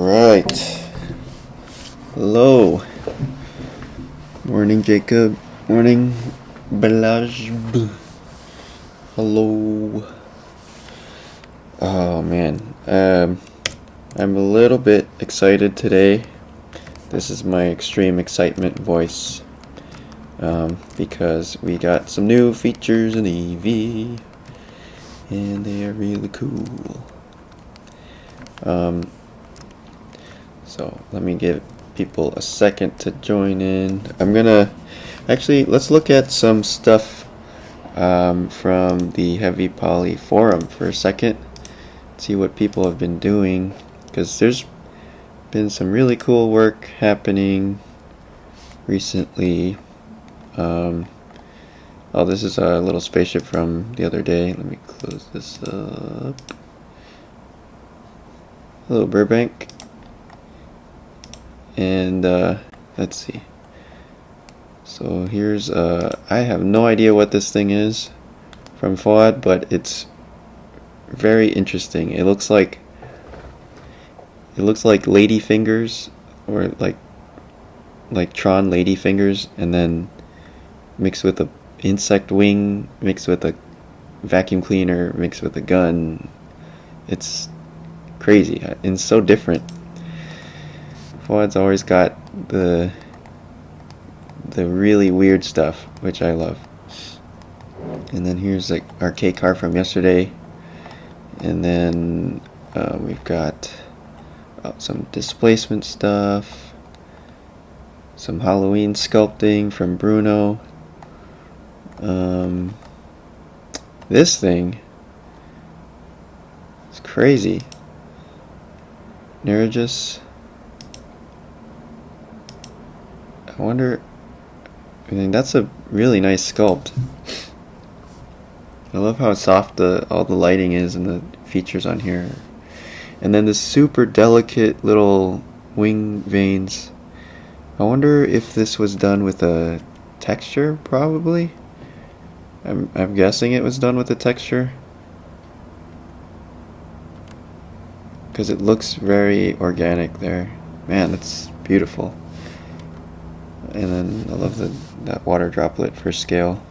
Alright. Hello. Morning, Jacob. Morning, Belaj. Hello. Oh, man. I'm a little bit excited today. This is my extreme excitement voice. Because we got some new features in EEVEE. And they are really cool. So let me give people a second to join in. Let's look at some stuff from the HEAVYPOly forum for a second. See what people have been doing, because there's been some really cool work happening recently. Oh, this is a little spaceship from the other day. Let me close this up. Hello, Burbank. And let's see. So here's I have no idea what this thing is from Fuad, but it's very interesting. It looks like lady fingers, or like Tron lady fingers, and then mixed with a insect wing, mixed with a vacuum cleaner, mixed with a gun. It's crazy and so different. Fuad's always got the really weird stuff, which I love. And then here's like our K car from yesterday. And then we've got some displacement stuff, some Halloween sculpting from Bruno. This thing is crazy. Nergis. I wonder, I mean, that's a really nice sculpt. I love how soft all the lighting is and the features on here. And then the super delicate little wing veins. I wonder if this was done with a texture, probably. I'm guessing it was done with a texture, because it looks very organic there. Man, that's beautiful. And then I love that water droplet for scale.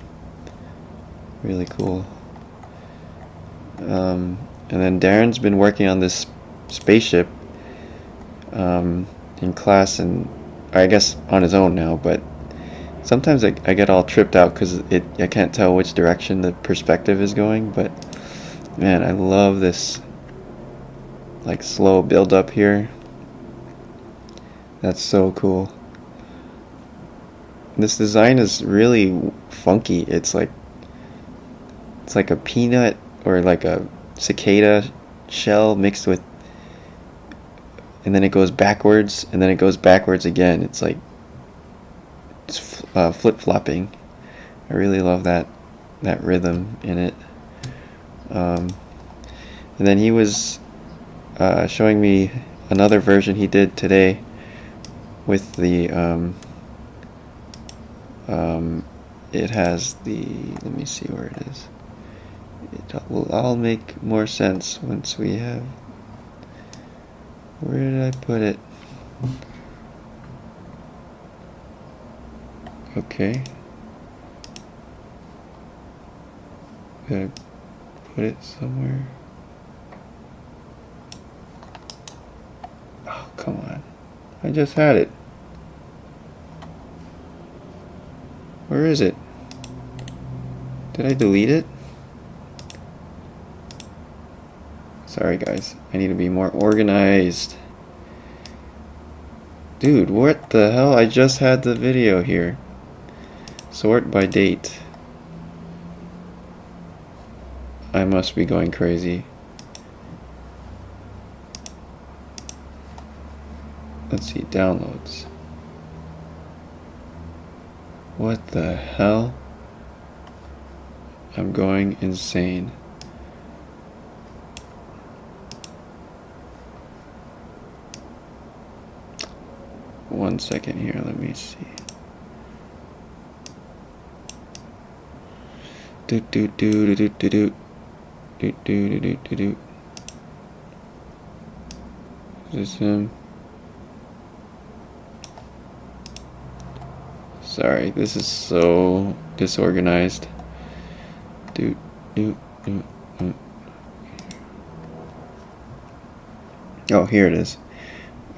Really cool. And then Darren's been working on this spaceship in class, and I guess on his own now, but sometimes I get all tripped out because I can't tell which direction the perspective is going. But man, I love this like slow build up here. That's so cool. This design is really funky. It's like a peanut or like a cicada shell mixed with, and then it goes backwards, and then it goes backwards again. It's like flip-flopping. I really love that rhythm in it. And then he was showing me another version he did today with the it has the, let me see where it is. It will all make more sense once we have, where did I put it? Okay. Gotta put it somewhere. Oh, come on. I just had it. Where is it? Did I delete it? Sorry guys, I need to be more organized. Dude, what the hell? I just had the video here. Sort by date. I must be going crazy. Let's see, downloads. What the hell? I'm going insane. One second here, let me see. Do do do do do do do do do do do do. Is this him? Sorry, this is so disorganized. Do. Oh, here it is.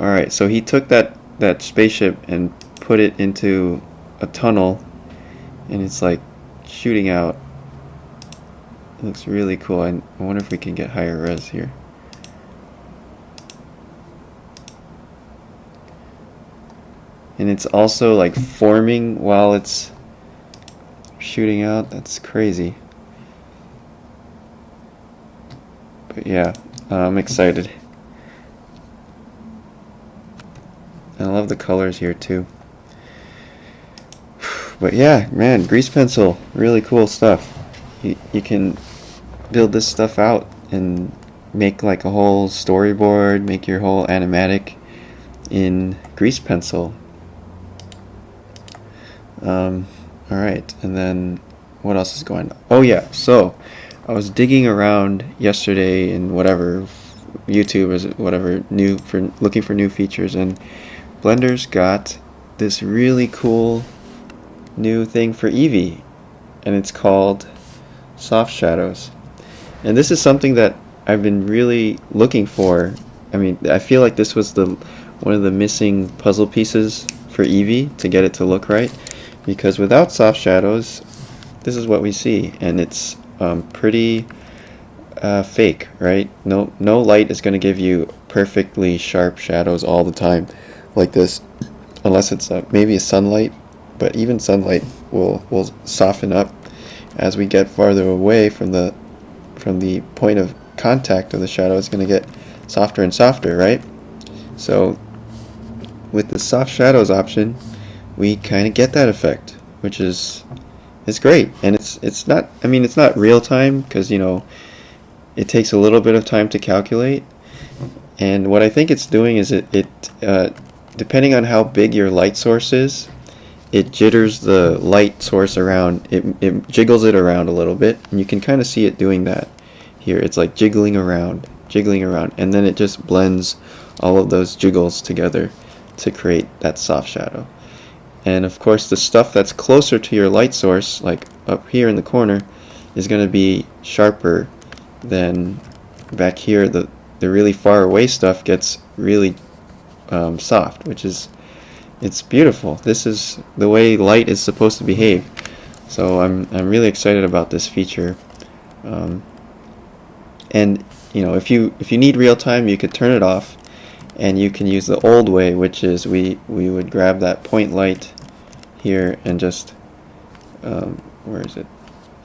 Alright, so he took that spaceship and put it into a tunnel, and it's like shooting out. It looks really cool. I wonder if we can get higher res here. And it's also like forming while it's shooting out. That's crazy. But yeah, I'm excited. I love the colors here too. But yeah, man, grease pencil, really cool stuff. You can build this stuff out and make like a whole storyboard, make your whole animatic in grease pencil. Alright, and then what else is going on? Oh yeah, so I was digging around yesterday in whatever YouTube or whatever new for looking for new features, and Blender's got this really cool new thing for EEVEE, and it's called soft shadows. And this is something that I've been really looking for. I mean, I feel like this was one of the missing puzzle pieces for EEVEE to get it to look right, because without soft shadows, this is what we see, and it's pretty fake, right? No light is going to give you perfectly sharp shadows all the time like this, unless it's maybe a sunlight. But even sunlight will soften up as we get farther away from the point of contact of the shadow. It's going to get softer and softer, right? So with the soft shadows option, we kind of get that effect, which is great. And it's not, I mean, it's not real time, because it takes a little bit of time to calculate. And what I think it's doing is it depending on how big your light source is, it jitters the light source around. It jiggles it around a little bit, and you can kind of see it doing that here. It's like jiggling around, and then it just blends all of those jiggles together to create that soft shadow. And of course, the stuff that's closer to your light source, like up here in the corner, is going to be sharper than back here. The really far away stuff gets really soft, which is, it's beautiful. This is the way light is supposed to behave. So I'm really excited about this feature. And if you need real time, you could turn it off, and you can use the old way, which is we would grab that point light here and just where is it?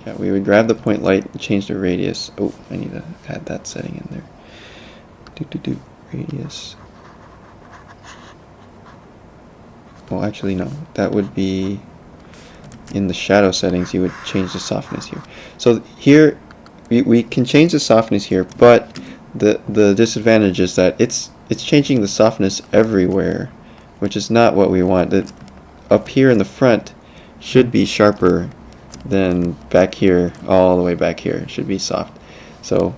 Yeah, we would grab the point light and change the radius. Oh, I need to add that setting in there. Radius. Well, actually no, that would be in the shadow settings. You would change the softness here. So here we can change the softness here, but the disadvantage is that it's changing the softness everywhere, which is not what we want. That up here in the front should be sharper than back here, all the way back here. It should be soft. So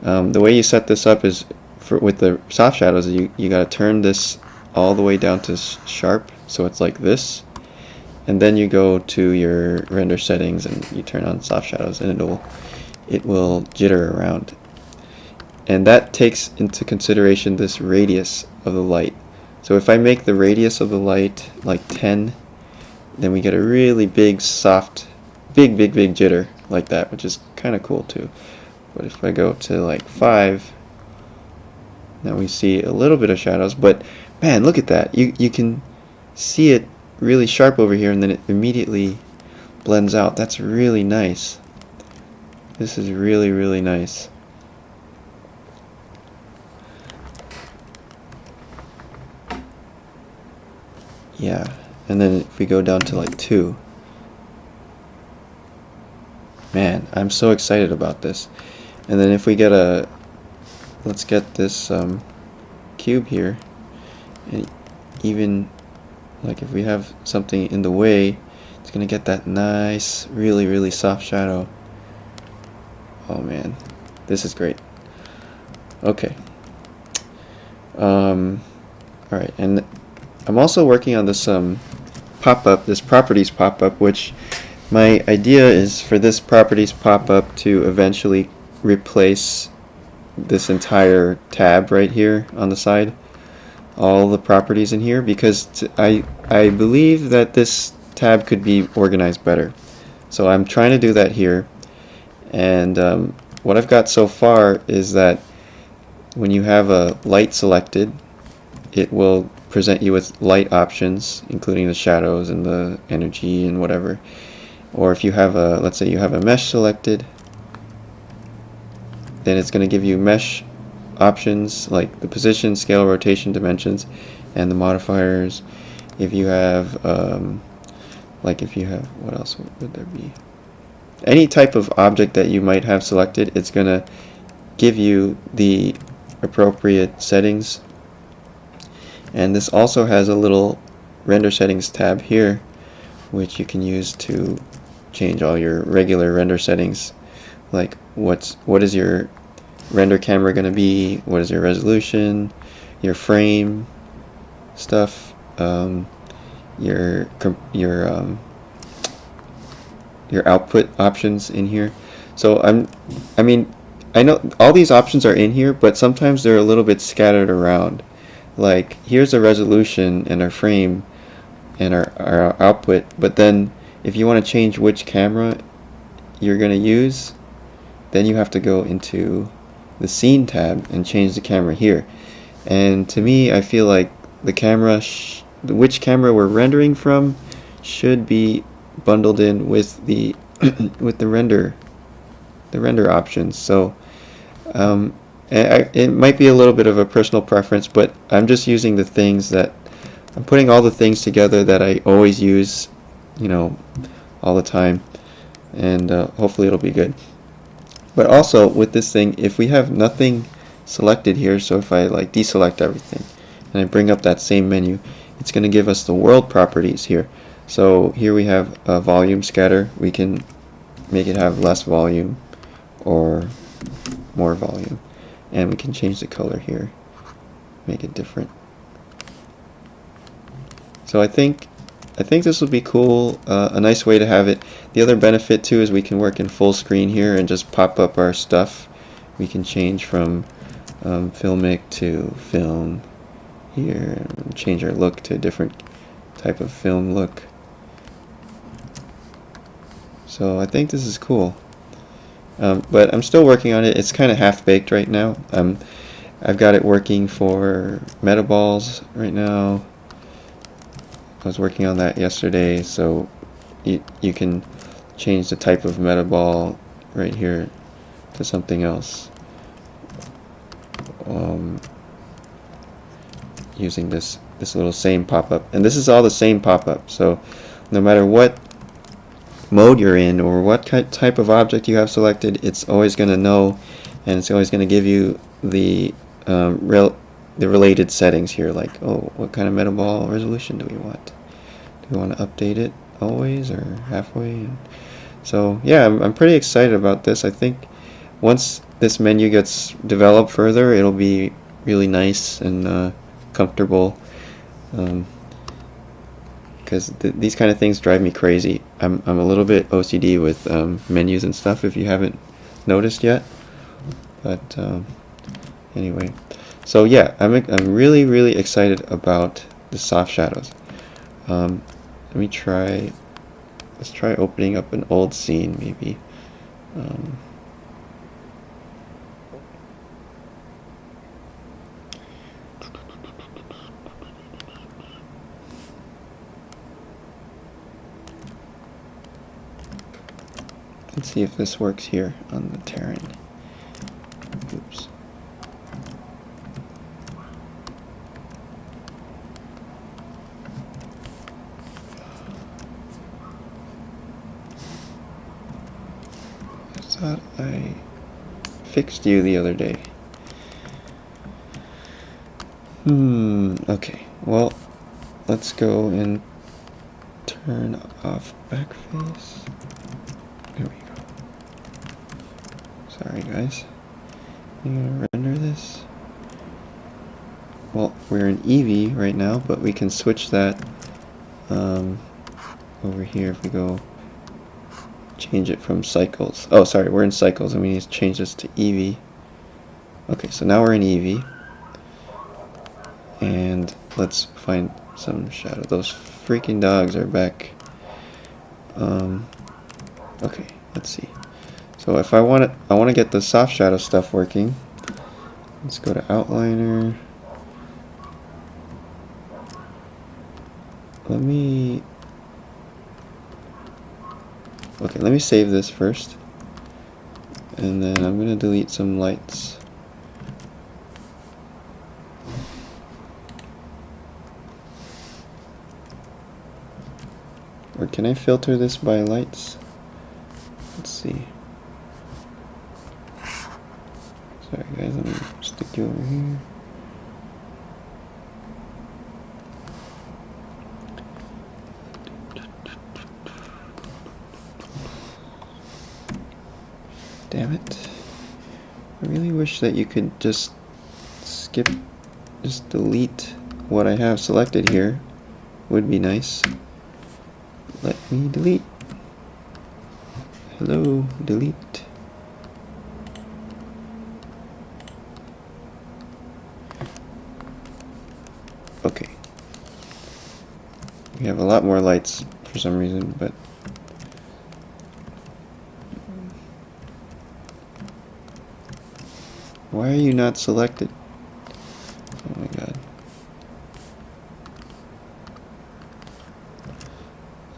the way you set this up is with the soft shadows, you got to turn this all the way down to sharp, so it's like this, and then you go to your render settings and you turn on soft shadows, and it will jitter around. And that takes into consideration this radius of the light. So if I make the radius of the light like 10, then we get a really big soft, big jitter like that, which is kind of cool too. But if I go to like 5, now we see a little bit of shadows, but man, look at that. You can see it really sharp over here, and then it immediately blends out. That's really nice. This is really nice. Yeah, and then if we go down to like 2, man, I'm so excited about this. And then if we get let's get this cube here, and even like if we have something in the way, it's gonna get that nice, really soft shadow. Oh man, this is great. Okay. Alright, and I'm also working on this pop-up, this properties pop-up, which my idea is for this properties pop-up to eventually replace this entire tab right here on the side, all the properties in here, because I believe that this tab could be organized better. So I'm trying to do that here, and what I've got so far is that when you have a light selected, it will present you with light options, including the shadows and the energy and whatever. Or if you have a, let's say you have a mesh selected, then it's going to give you mesh options like the position, scale, rotation, dimensions, and the modifiers. If you have, what else would there be? Any type of object that you might have selected, it's going to give you the appropriate settings. And this also has a little render settings tab here, which you can use to change all your regular render settings, like what is your render camera going to be, what is your resolution, your frame stuff, your output options in here. So I know all these options are in here, but sometimes they're a little bit scattered around. Like here's a resolution and our frame and our output, but then if you want to change which camera you're going to use, then you have to go into the scene tab and change the camera here. And to me, I feel like the camera, which camera we're rendering from, should be bundled in with the with the render options. So it might be a little bit of a personal preference, but I'm just using the things that I'm putting all the things together that I always use, all the time, and hopefully it'll be good. But also with this thing, if we have nothing selected here, so if I like deselect everything and I bring up that same menu, it's going to give us the world properties here. So here we have a volume scatter. We can make it have less volume or more volume, and we can change the color here, make it different. So I think this will be cool, a nice way to have it. The other benefit too is we can work in full screen here and just pop up our stuff. We can change from filmic to film here, and change our look to a different type of film look. So I think this is cool. But I'm still working on it. It's kind of half-baked right now. I've got it working for metaballs right now. I was working on that yesterday, so you can change the type of metaball right here to something else using this little same pop-up. And this is all the same pop-up, so no matter what mode you're in or what type of object you have selected, it's always going to know, and it's always going to give you the related settings here, like, oh, what kind of metaball resolution do we want? Do we want to update it always or halfway? So yeah, I'm pretty excited about this. I think once this menu gets developed further, it'll be really nice and comfortable, because these kind of things drive me crazy. I'm a little bit OCD with menus and stuff, if you haven't noticed yet. But anyway, so yeah, I'm really excited about the soft shadows. Let's try opening up an old scene maybe. Let's see if this works here on the Terran. Oops. I thought I fixed you the other day. Okay. Well, let's go and turn off backface. There we go. Sorry guys. I'm gonna render this. Well, we're in EEVEE right now, but we can switch that over here, if we go change it from cycles. Oh, sorry, we're in cycles and we need to change this to EEVEE. Okay, so now we're in EEVEE. And let's find some shadow. Those freaking dogs are back. Okay, let's see. So if I want to get the soft shadow stuff working. Let's go to outliner. Let me save this first. And then I'm going to delete some lights. Or can I filter this by lights? Let's see. Sorry guys, let me stick you over here. Damn it. I really wish that you could just delete what I have selected here. Would be nice. Let me delete. Hello, delete. Okay. We have a lot more lights for some reason, but why are you not selected? Oh my god.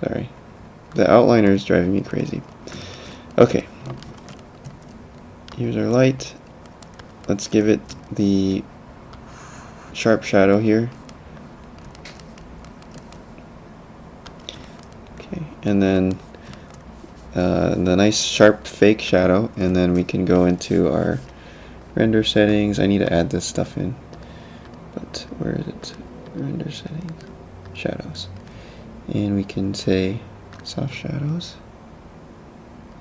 Sorry. The outliner is driving me crazy. Okay. Here's our light. Let's give it the sharp shadow here. Okay, and then the nice sharp fake shadow, and then we can go into our render settings. I need to add this stuff in, but where is it? Render settings, shadows, and we can say soft shadows.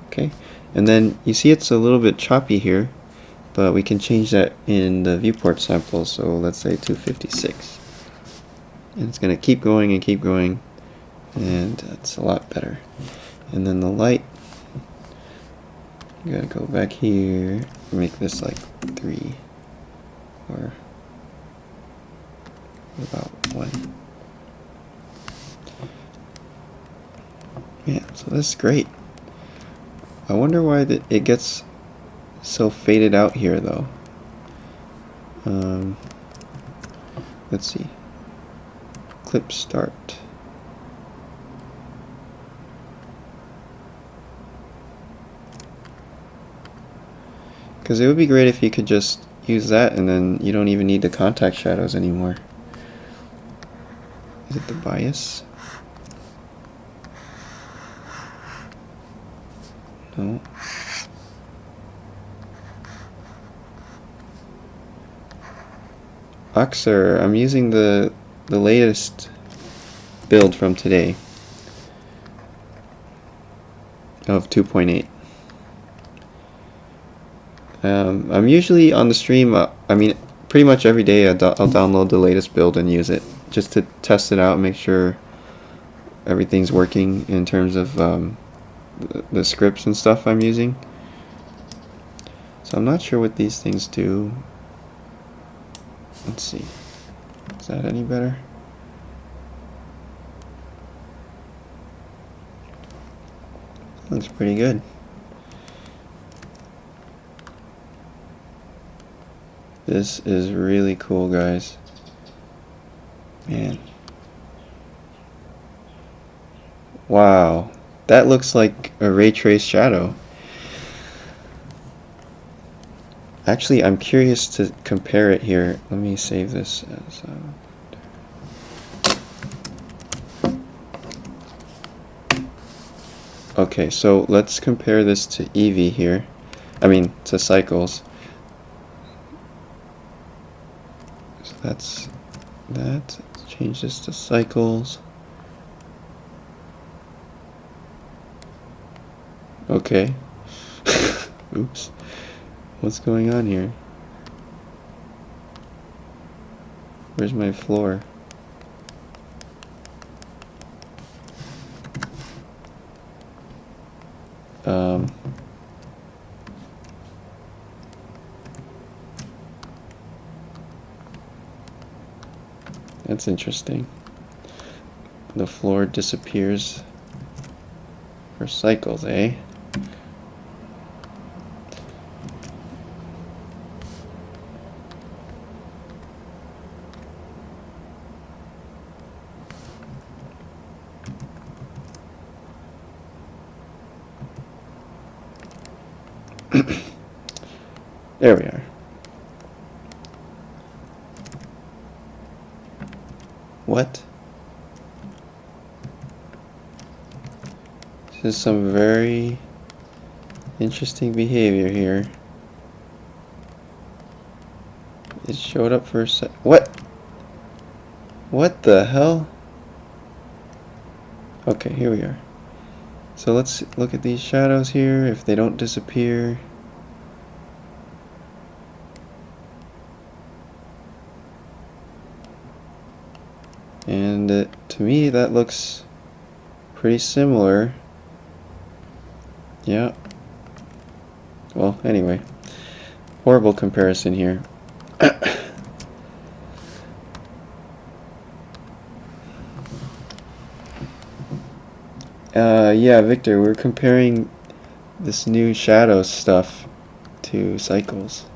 Okay, and then you see it's a little bit choppy here, but we can change that in the viewport sample. So let's say 256, and it's going to keep going and keep going, and that's a lot better. And then the light, you gotta go back here, make this like 3 or about 1. Yeah, so that's great. I wonder why it gets so faded out here though. Let's see. Clip start. Because it would be great if you could just use that and then you don't even need the contact shadows anymore. Is it the bias? No. Oxer, I'm using the latest build from today of 2.8. I'm usually on the stream, I mean, pretty much every day I'll download the latest build and use it, just to test it out and make sure everything's working in terms of the scripts and stuff I'm using. So I'm not sure what these things do. Let's see. Is that any better? Looks pretty good. This is really cool, guys. Man. Wow. That looks like a ray trace shadow. Actually, I'm curious to compare it here. Let me save this as... Okay, so let's compare this to EEVEE here. I mean, to cycles. So that's that. Let's change this to cycles. Okay. Oops. What's going on here? Where's my floor? That's interesting. The floor disappears for cycles, eh? There we are. What? This is some very interesting behavior here. It showed up for a sec. What? What the hell? Okay, here we are. So let's look at these shadows here, if they don't disappear. And to me, that looks pretty similar. Yeah. Well, anyway. Horrible comparison here. Yeah, Victor, we're comparing this new shadow stuff to cycles.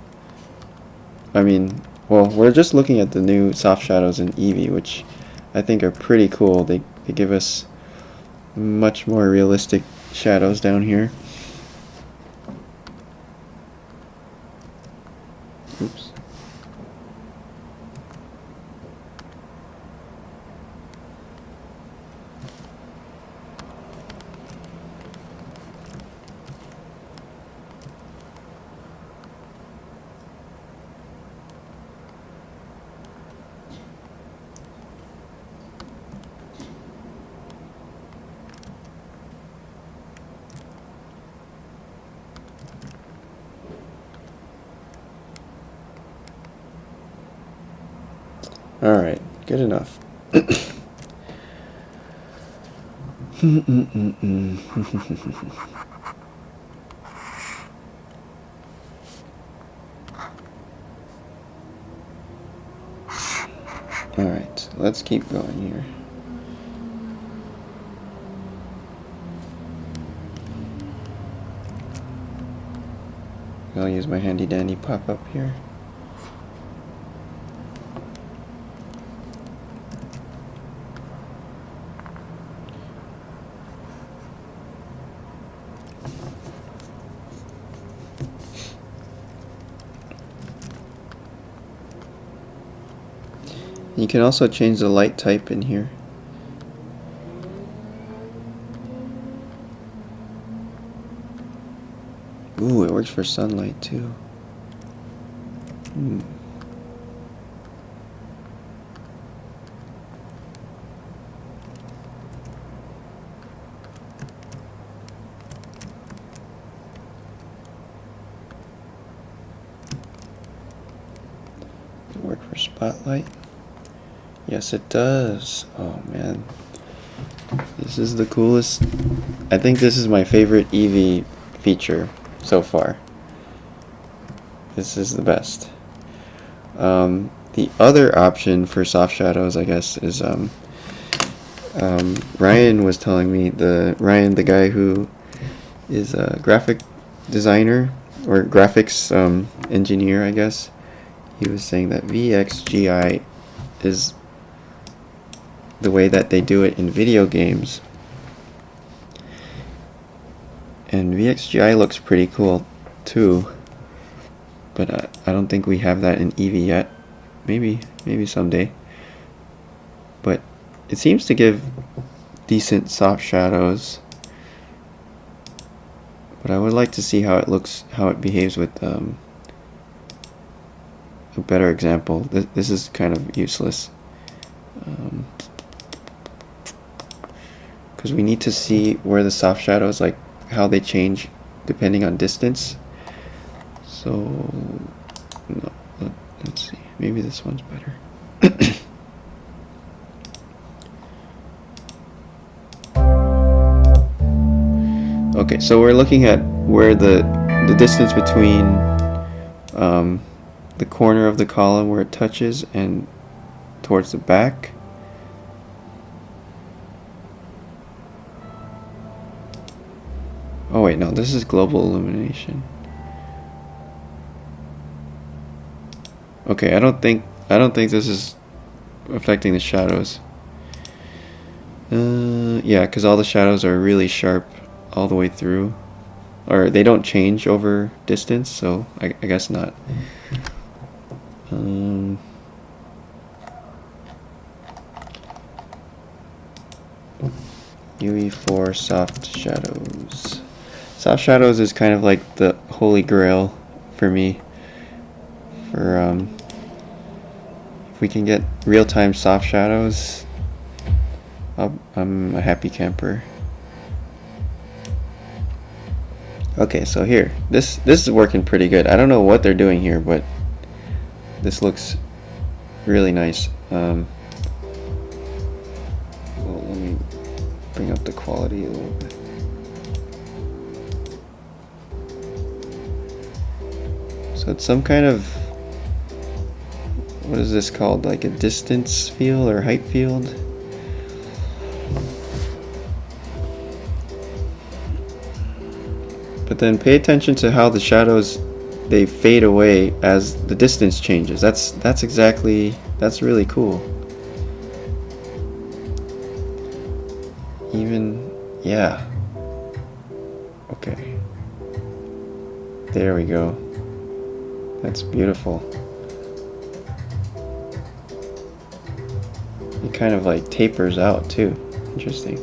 I mean, well, we're just looking at the new soft shadows in EEVEE, which I think are pretty cool. They give us much more realistic shadows down here. Oops. Alright, good enough. Alright, let's keep going here. I'll use my handy dandy pop-up here. You can also change the light type in here. Ooh, it works for sunlight too. Work for spotlight? Yes, it does. Oh man, this is the coolest. I think this is my favorite EEVEE feature so far. This is the best. The other option for soft shadows, I guess, is Ryan was telling me, Ryan, the guy who is a graphic designer or graphics engineer, I guess. He was saying that VXGI is the way that they do it in video games. And VXGI looks pretty cool too, but I don't think we have that in EEVEE yet. Maybe someday. But it seems to give decent soft shadows. But I would like to see how it looks, how it behaves with a better example. This is kind of useless. Because we need to see where the soft shadows, like how they change depending on distance. So, no, let's see. Maybe this one's better. Okay, so we're looking at where the distance between the corner of the column where it touches and towards the back. Oh wait, no, this is global illumination. Okay, I don't think this is affecting the shadows. Yeah, because all the shadows are really sharp all the way through, or they don't change over distance, so I guess not. UE4 soft shadows. Soft shadows is kind of like the holy grail for me. For if we can get real-time soft shadows, I'm a happy camper. Okay, so here, this is working pretty good. I don't know what they're doing here, but this looks really nice. Well, let me bring up the quality a little bit. So it's some kind of, what is this called? Like a distance field or height field? But then pay attention to how the shadows, they fade away as the distance changes. That's really cool. Even, yeah. Okay. There we go. That's beautiful. It kind of like tapers out too. Interesting.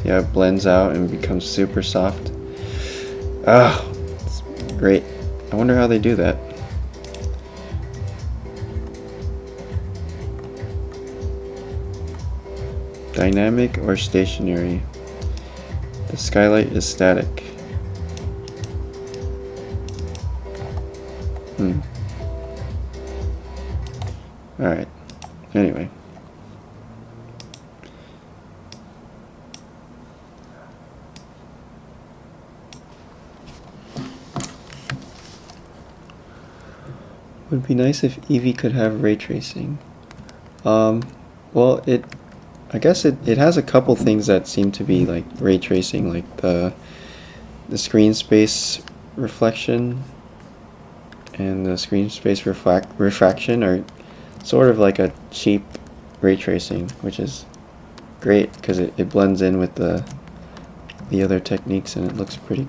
Yeah, it blends out and becomes super soft. Ah, it's great. I wonder how they do that. Dynamic or stationary? The skylight is static. Alright. Anyway. Would be nice if EEVEE could have ray tracing. Well, I guess it has a couple things that seem to be like ray tracing, like the screen space reflection and the screen space refraction are sort of like a cheap ray tracing, which is great because it blends in with the other techniques and it looks pretty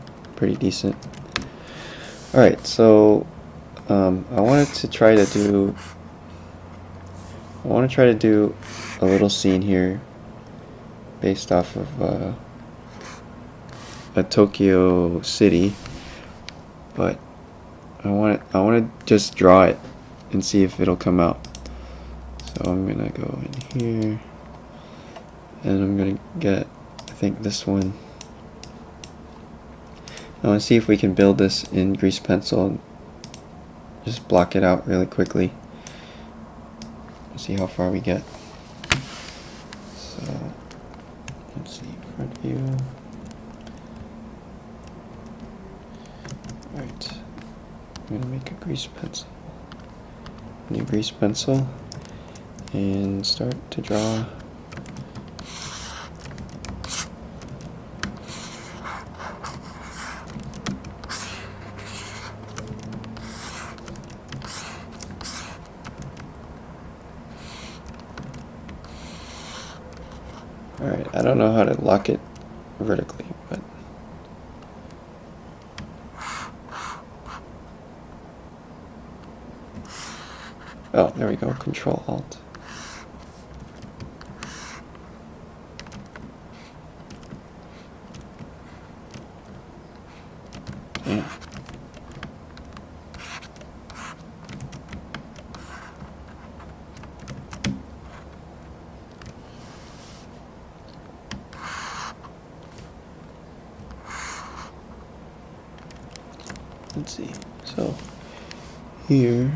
decent. Alright, so I wanted to try to do a little scene here based off of a Tokyo city, but I want to just draw it and see if it'll come out. So I'm gonna go in here and I'm gonna get, I think, this one. I want to see if we can build this in grease pencil and just block it out really quickly. See how far we get. So let's see, front view. Alright, I'm gonna make a grease pencil. New grease pencil and start to draw. Alright, I don't know how to lock it vertically, but oh, there we go, Control Alt. Yeah. let's see. So here,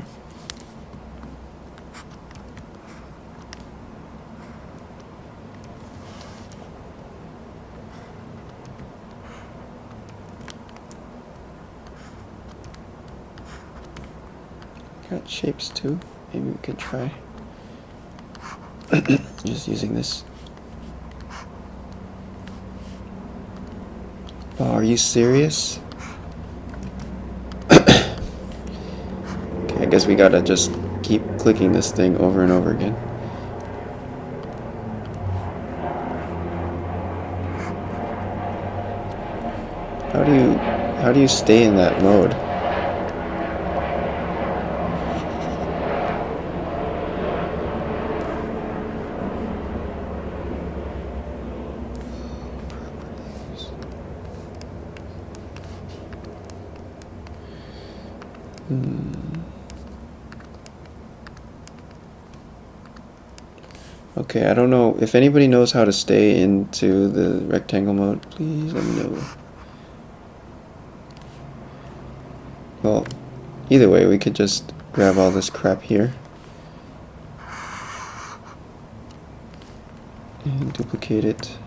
got shapes too. Maybe we could try just using this. Oh, are you serious? Okay, I guess we gotta just keep clicking this thing over and over again. How do you stay in that mode? Okay, I don't know if anybody knows how to stay into the rectangle mode. Please let me know. Well, either way, we could just grab all this crap here and duplicate it.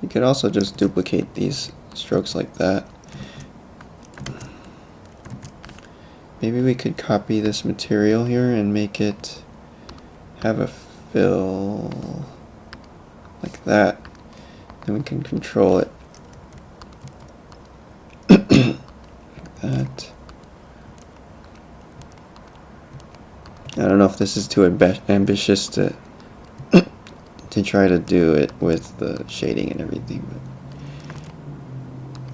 You could also just duplicate these strokes like that. Maybe we could copy this material here and make it have a fill like that. Then we can control it like that. I don't know if this is too ambitious to try to do it with the shading and everything,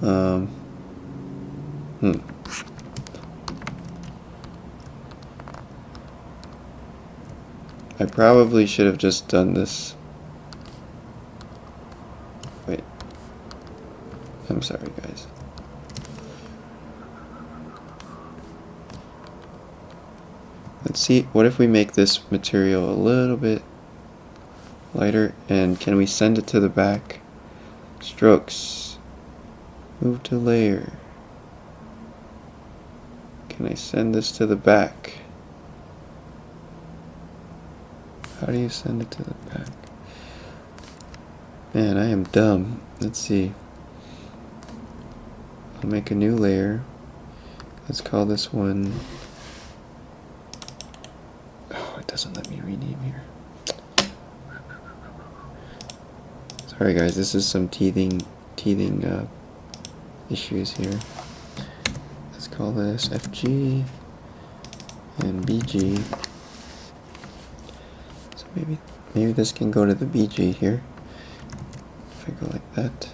but I probably should have just done this. Wait, I'm sorry guys. Let's see, what if we make this material a little bit lighter, and can we send it to the back? Strokes, move to layer. Can I send this to the back? How do you send it to the back? Man, I am dumb. Let's see. I'll make a new layer. Let's call this one. Oh, it doesn't let me rename here. Sorry guys, this is some teething issues here. Let's call this FG and BG. So maybe this can go to the BG here. If I go like that.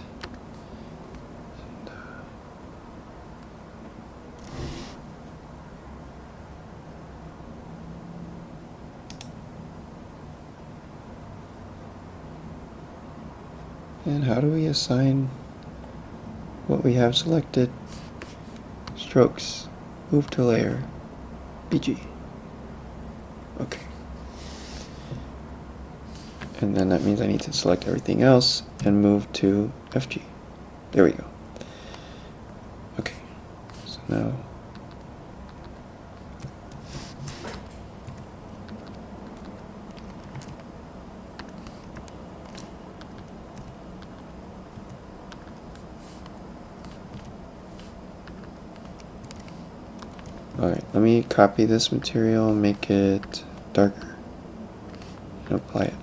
And how do we assign what we have selected? Strokes, move to layer, BG. Okay. And then that means I need to select everything else and move to FG. There we go. Okay. So now alright, let me copy this material and make it darker and apply it.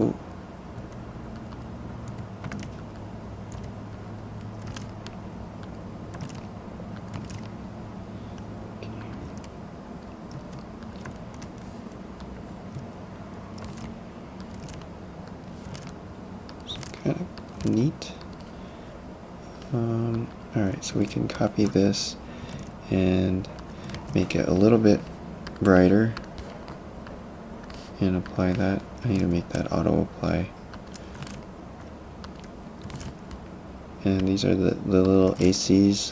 Ooh. Kind of neat. Alright, so we can copy this and make it a little bit brighter and apply that. I need to make that auto apply. And these are the little AC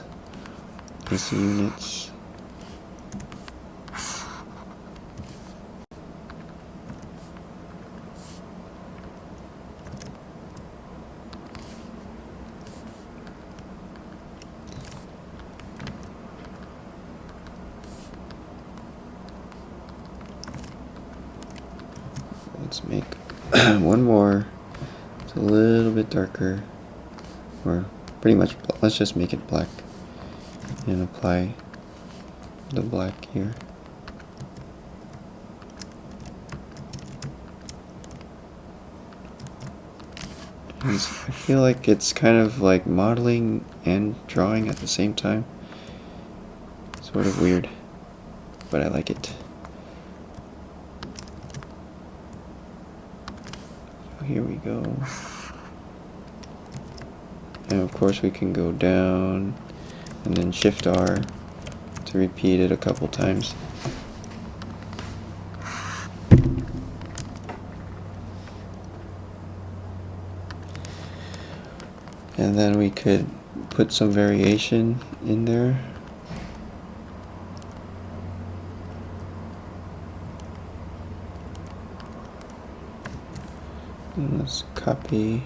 units. Let's make one more. It's a little bit darker, or pretty much, let's just make it black and apply the black here. And I feel like it's kind of like modeling and drawing at the same time. Sort of weird, but I like it. Here we go. And of course we can go down and then Shift R to repeat it a couple times. And then we could put some variation in there. And let's copy.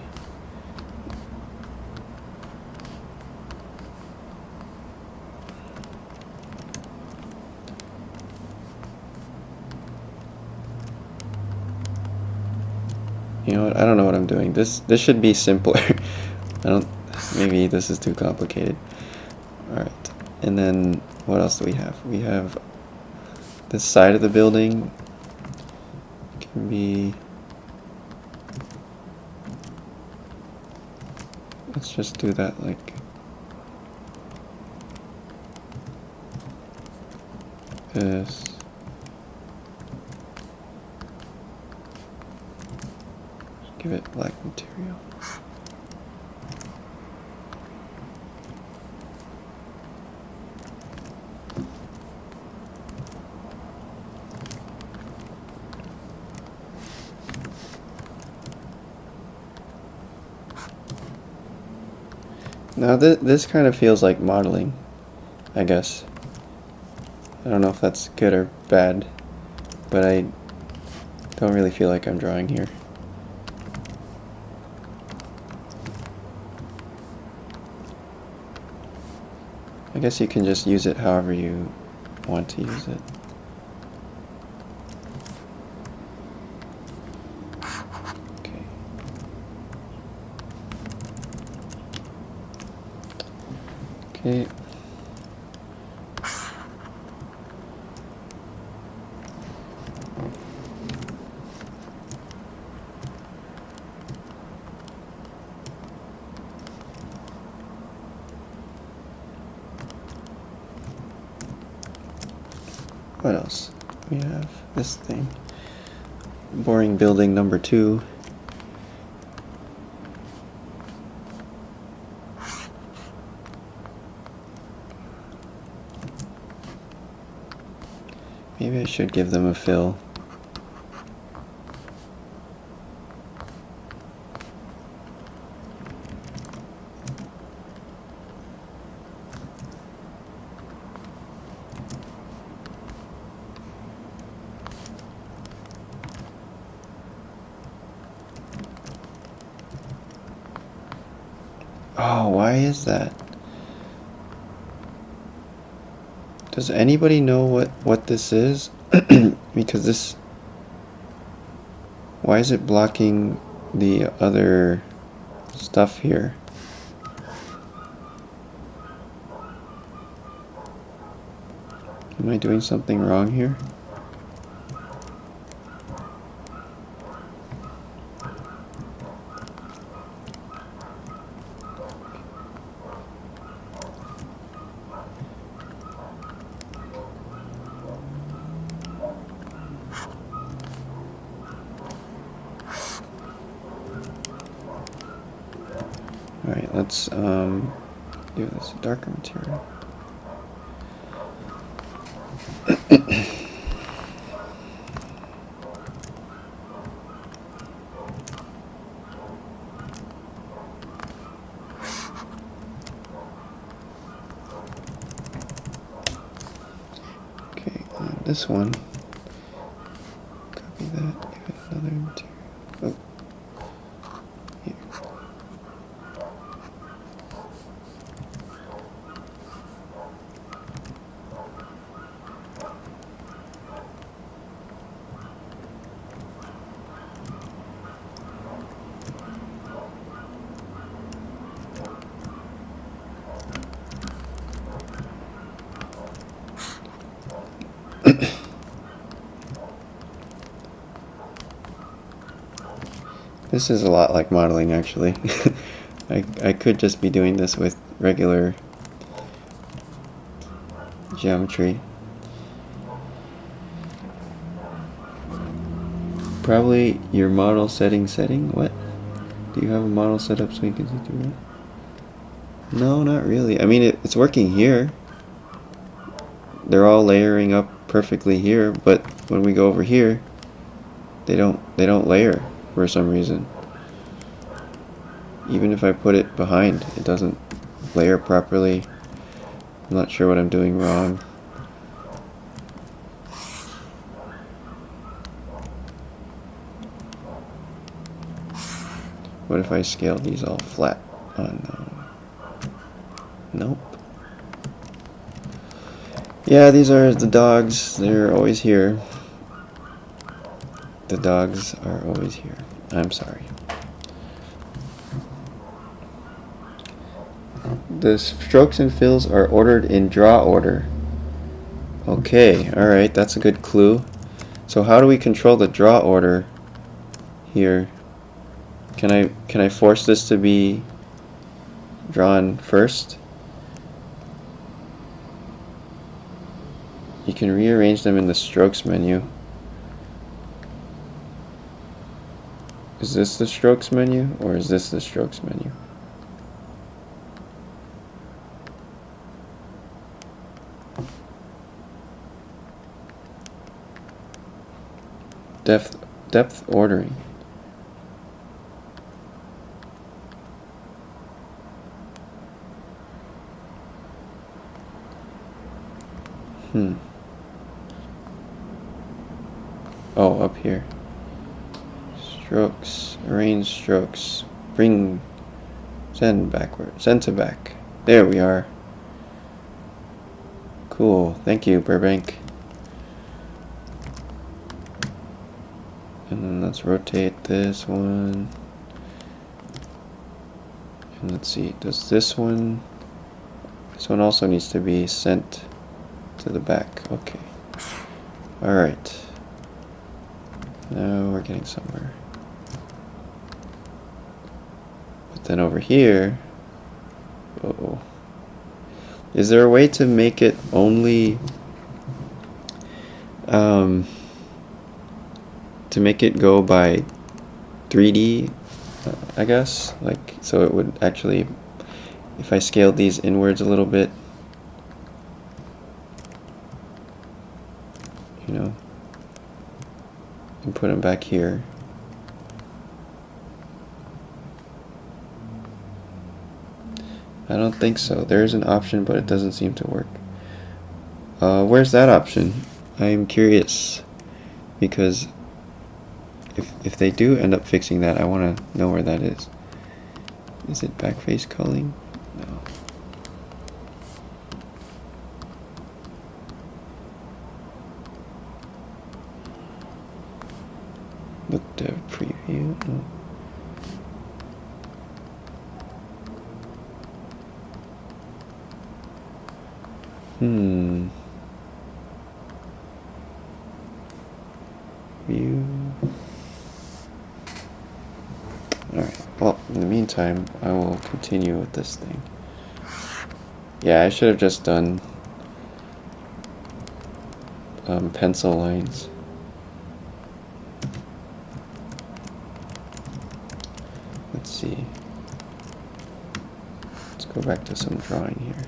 You know what? I don't know what I'm doing. This should be simpler. Maybe this is too complicated. Alright. And then what else do we have? We have this side of the building can be, let's just do that like this. Give it black material. Now this kind of feels like modeling, I guess. I don't know if that's good or bad, but I don't really feel like I'm drawing here. I guess you can just use it however you want to use it. Okay. Okay. What else? We have this thing. Boring building number 2. Maybe I should give them a fill. Oh, why is that? Does anybody know what this is? Because this... Why is it blocking the other stuff here? Am I doing something wrong here? Alright, let's give this a darker material. this one. Copy that. Give it another material. Oh. Here. This is a lot like modeling, actually. I could just be doing this with regular geometry. Probably your model setting. What? Do you have a model set up so you can do that? No, not really. I mean, it's working here. They're all layering up perfectly here, but when we go over here, they don't layer for some reason. Even if I put it behind, it doesn't layer properly. I'm not sure what I'm doing wrong. What if I scale these all flat? Oh no. Nope. Yeah, these are the dogs. They're always here. The dogs are always here. I'm sorry. The strokes and fills are ordered in draw order. Okay, alright, that's a good clue. So how do we control the draw order here? Can I force this to be drawn first? You can rearrange them in the strokes menu. Is this the strokes menu or is this the strokes menu? Depth ordering. Oh, up here. Strokes, arrange strokes, send backward, send to back. There we are. Cool, thank you, Burbank. And then let's rotate this one. And let's see, does this one also needs to be sent to the back. Okay. Alright. Now we're getting somewhere. But then over here, uh-oh. Is there a way to make it only to make it go by 3D, I guess? Like, so it would actually, if I scaled these inwards a little bit, you know, and put them back here. I don't think so. There's an option, but it doesn't seem to work. Where's that option? I am curious, because if they do end up fixing that, I want to know where that is. Is it backface culling? No. Look dev preview. No. View. Alright, well, in the meantime, I will continue with this thing. Yeah, I should have just done pencil lines. Let's see. Let's go back to some drawing here.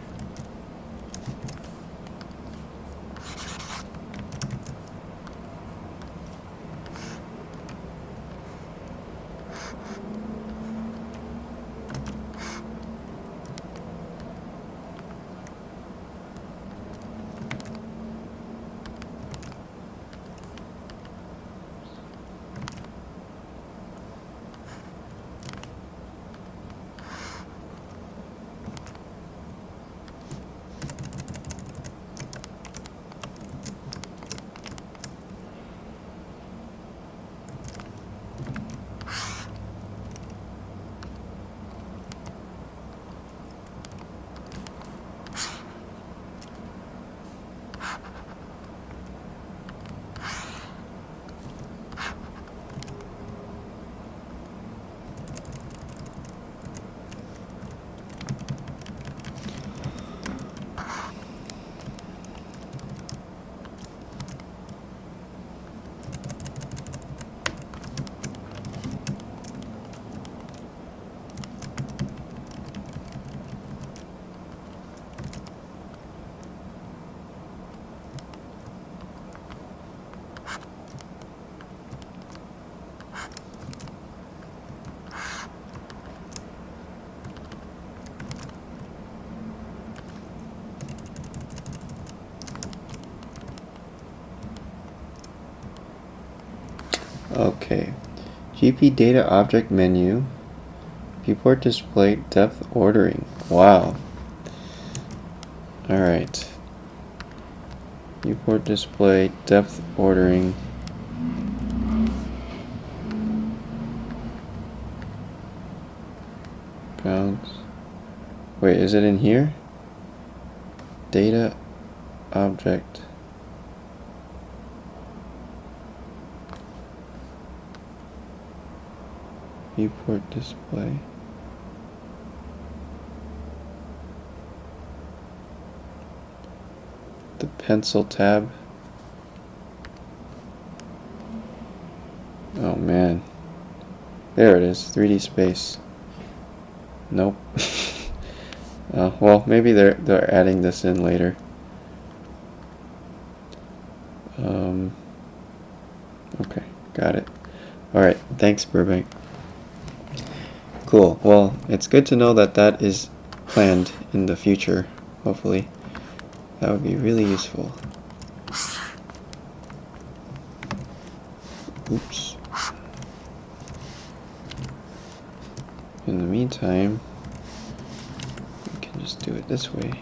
Okay. GP data object menu. Viewport display depth ordering. Wow. Alright. Viewport display depth ordering. Bounds. Wait, is it in here? Data object. Viewport display. The pencil tab. Oh man. There it is, 3D space. Nope. Well, maybe they're adding this in later. Okay, got it. Alright, thanks Burbank. Cool. Well, it's good to know that that is planned in the future, hopefully. That would be really useful. Oops. In the meantime, we can just do it this way.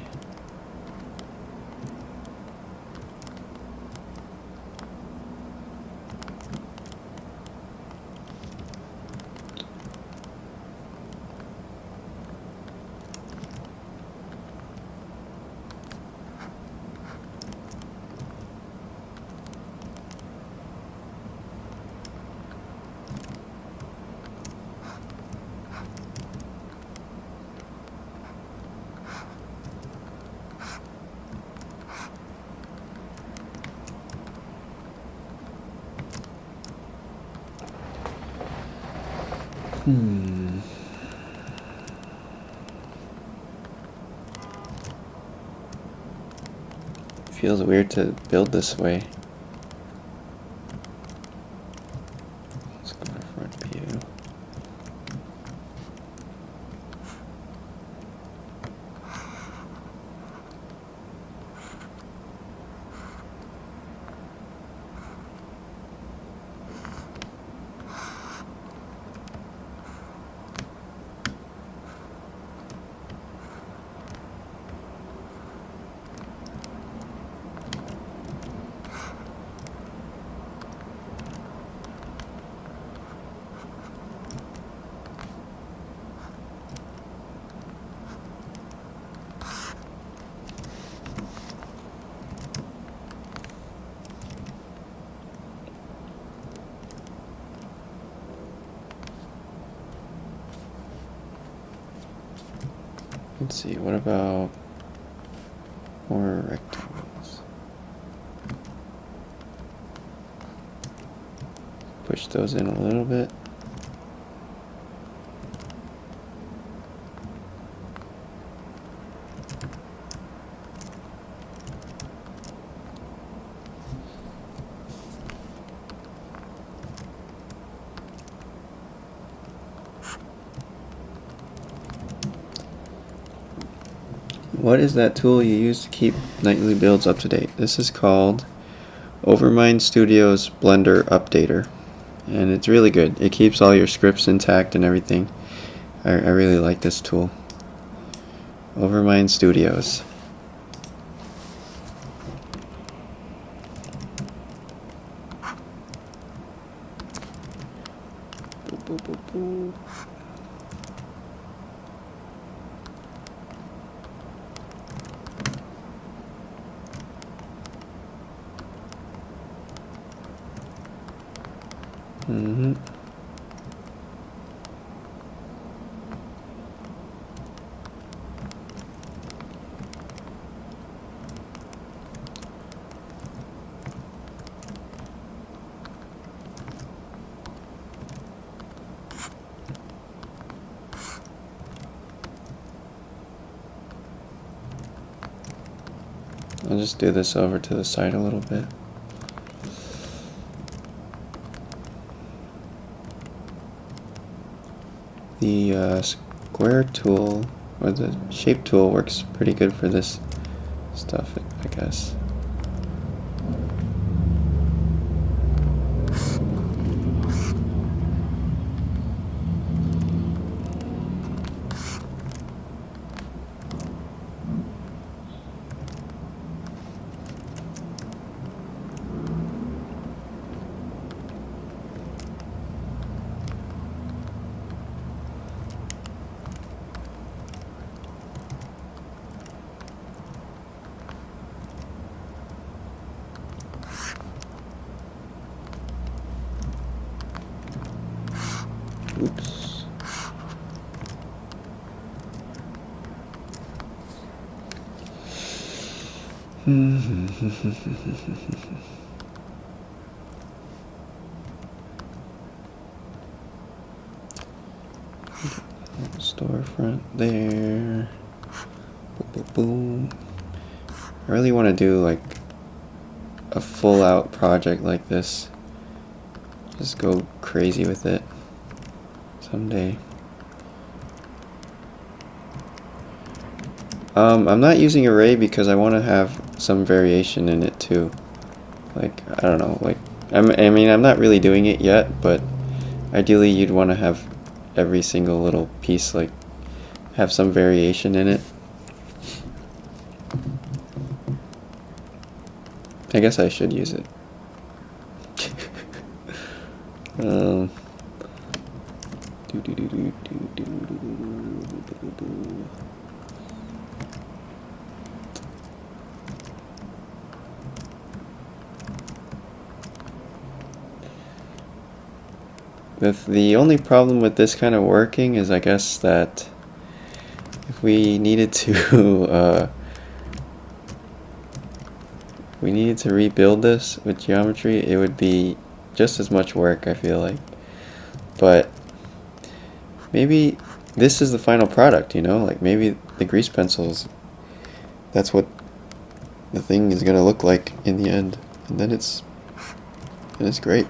Feels weird to build this way. Let's go to front view. Let's see, what about more rectangles? Push those in a little bit. What is that tool you use to keep nightly builds up to date? This is called Overmind Studio's Blender Updater, and it's really good. It keeps all your scripts intact and everything. I really like this tool. Overmind Studios. Boop, boop, boop, boop. I'll just do this over to the side a little bit. The square tool, or the shape tool, works pretty good for this stuff, I guess. Oops. Storefront there. Boom, boom, boom. I really want to do like a full out project like this. Just go crazy with it someday. I'm not using array because I want to have some variation in it too. Like, I don't know, like, I mean, I'm not really doing it yet, but ideally you'd want to have every single little piece, like, have some variation in it. I guess I should use it. The only problem with this kind of working is, I guess, that if we needed to rebuild this with geometry, it would be just as much work, I feel like. But maybe this is the final product, you know? Like, maybe the grease pencils, that's what the thing is gonna look like in the end, and then it's great.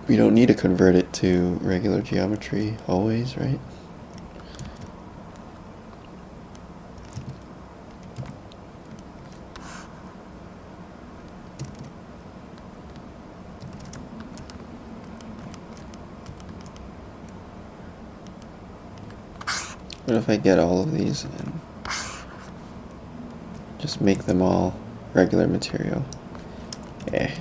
We don't need to convert it to regular geometry always, right? What if I get all of these and just make them all regular material? Eh.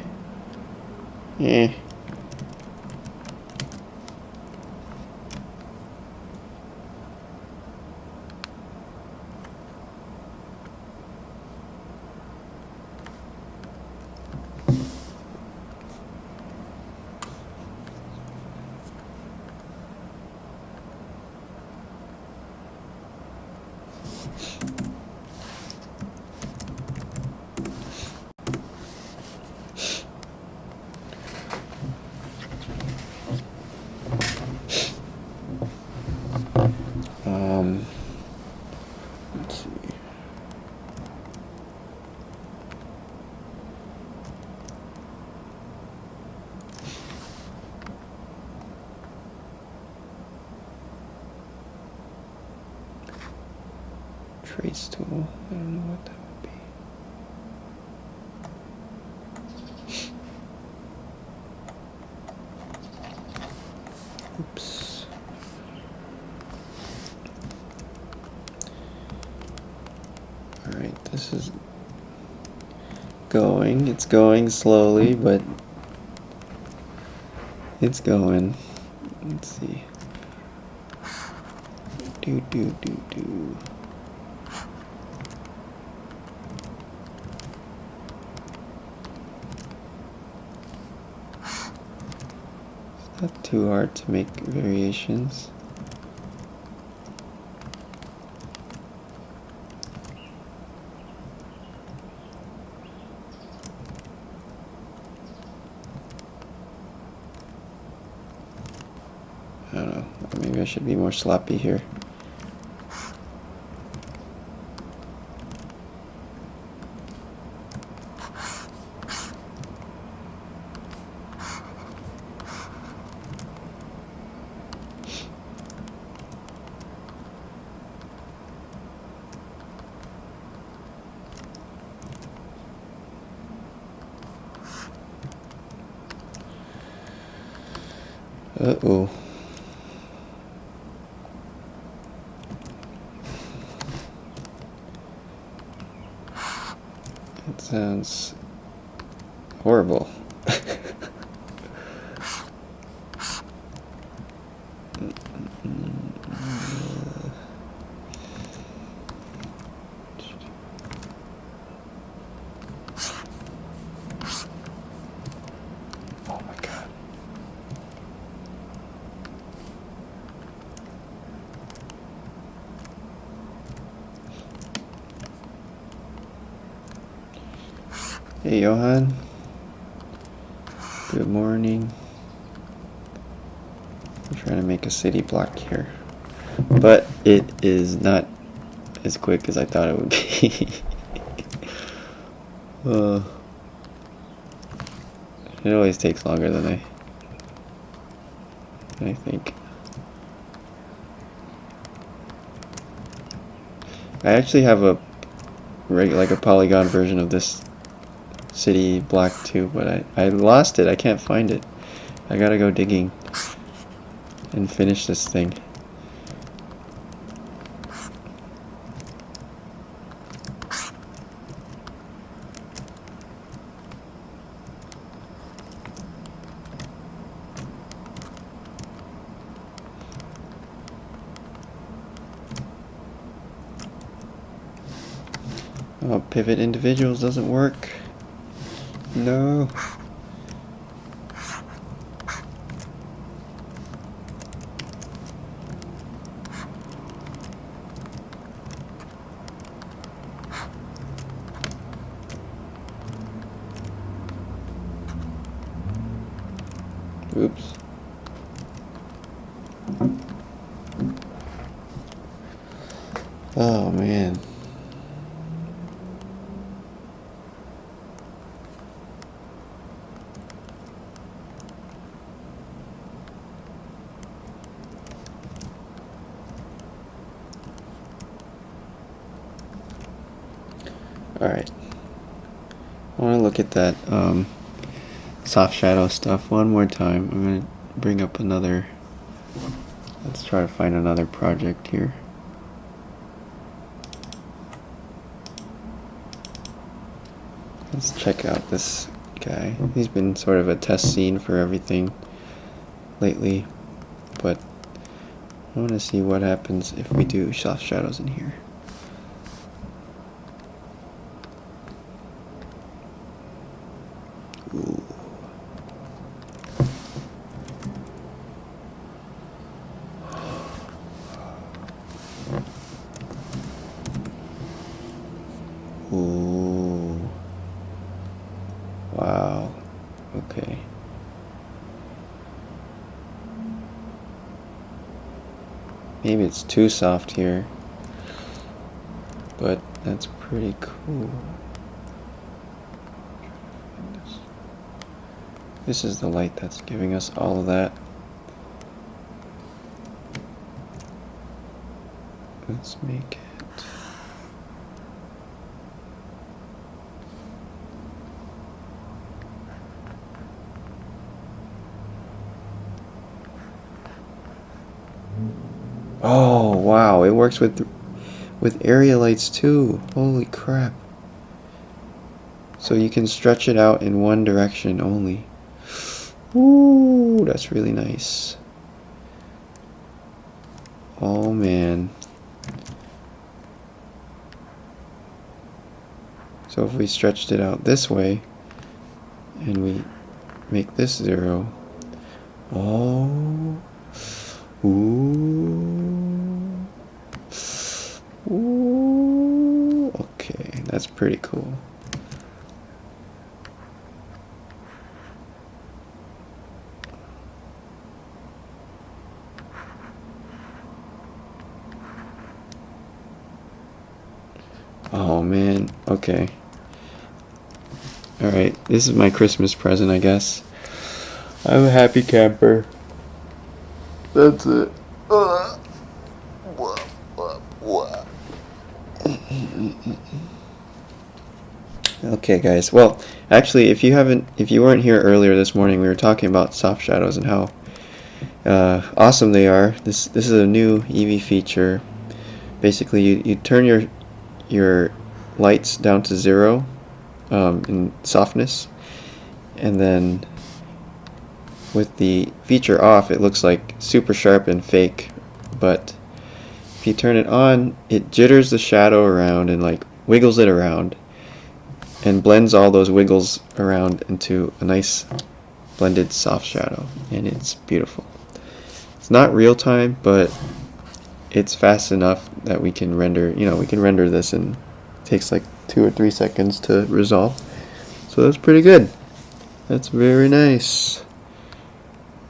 Let's see. Trace tool. I don't know what that would be. Oops. Alright, this is going. It's going slowly, but it's going. Let's see. Do. It's not too hard to make variations. I don't know, maybe I should be more sloppy here. Uh-oh. It sounds horrible. Oh my god. Hey Johan. Good morning. I'm trying to make a city block here, but it is not as quick as I thought it would be. It always takes longer than I think. I actually have a like a polygon version of this city block too, but I lost it. I can't find it. I gotta go digging and finish this thing. Oh, pivot individuals doesn't work. No. Oops. Oh man. Alright. I want to look at that soft shadow stuff one more time. I'm going to bring up another. Let's try to find another project here. Let's check out this guy. He's been sort of a test scene for everything lately, but I want to see what happens if we do soft shadows in here. Ooh. Ooh. Wow. Okay. Maybe it's too soft here, but that's pretty cool. This is the light that's giving us all of that. Let's make it. Oh wow, it works with area lights too. Holy crap. So you can stretch it out in one direction only. Ooh, that's really nice. Oh man. So if we stretched it out this way and we make this 0. Oh. Ooh. Ooh. Okay, that's pretty cool. Oh man, okay. Alright, this is my Christmas present, I guess. I'm a happy camper. That's it. Okay guys, well actually if you weren't here earlier this morning, we were talking about soft shadows and how awesome they are. This is a new EEVEE feature. Basically you turn your lights down to 0 in softness, and then with the feature off it looks like super sharp and fake, but if you turn it on it jitters the shadow around and like wiggles it around and blends all those wiggles around into a nice blended soft shadow, and it's beautiful. It's not real time, but it's fast enough that we can render, we can render this in, it takes like 2 or 3 seconds to resolve. So that's pretty good. That's very nice.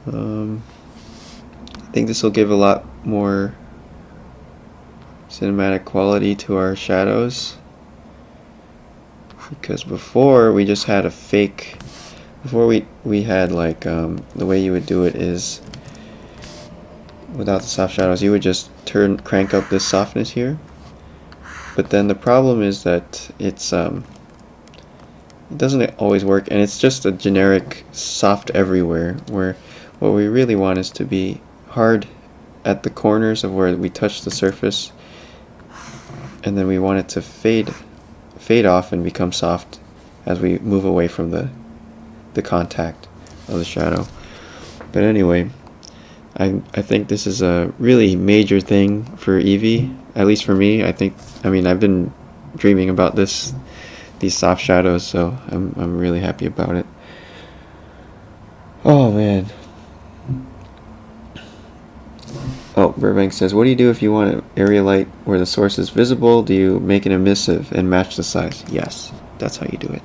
I think this will give a lot more cinematic quality to our shadows, because before we just had a fake. Before we had like the way you would do it is without the soft shadows, you would just crank up this softness here. But then the problem is that it doesn't always work, and it's just a generic soft everywhere, where what we really want is to be hard at the corners of where we touch the surface, and then we want it to fade off and become soft as we move away from the contact of the shadow. But anyway, I think this is a really major thing for EEVEE, at least for me. I mean I've been dreaming about these soft shadows, so I'm really happy about it. Oh man. Oh, Burbank says, what do you do if you want an area light where the source is visible? Do you make an emissive and match the size? Yes, that's how you do it.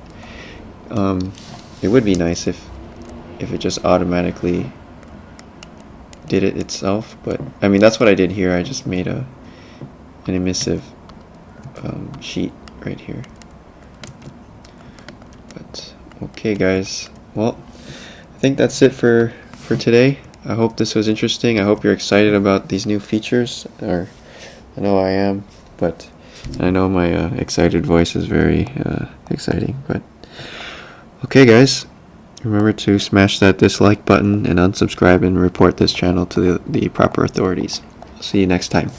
It would be nice if it just automatically did it itself, but I mean that's what I did here. I just made an emissive sheet right here. But okay guys, well I think that's it for today. I hope this was interesting. I hope you're excited about these new features, or I know I am, but I know my excited voice is very exciting. But okay guys, remember to smash that dislike button and unsubscribe and report this channel to the proper authorities. See you next time.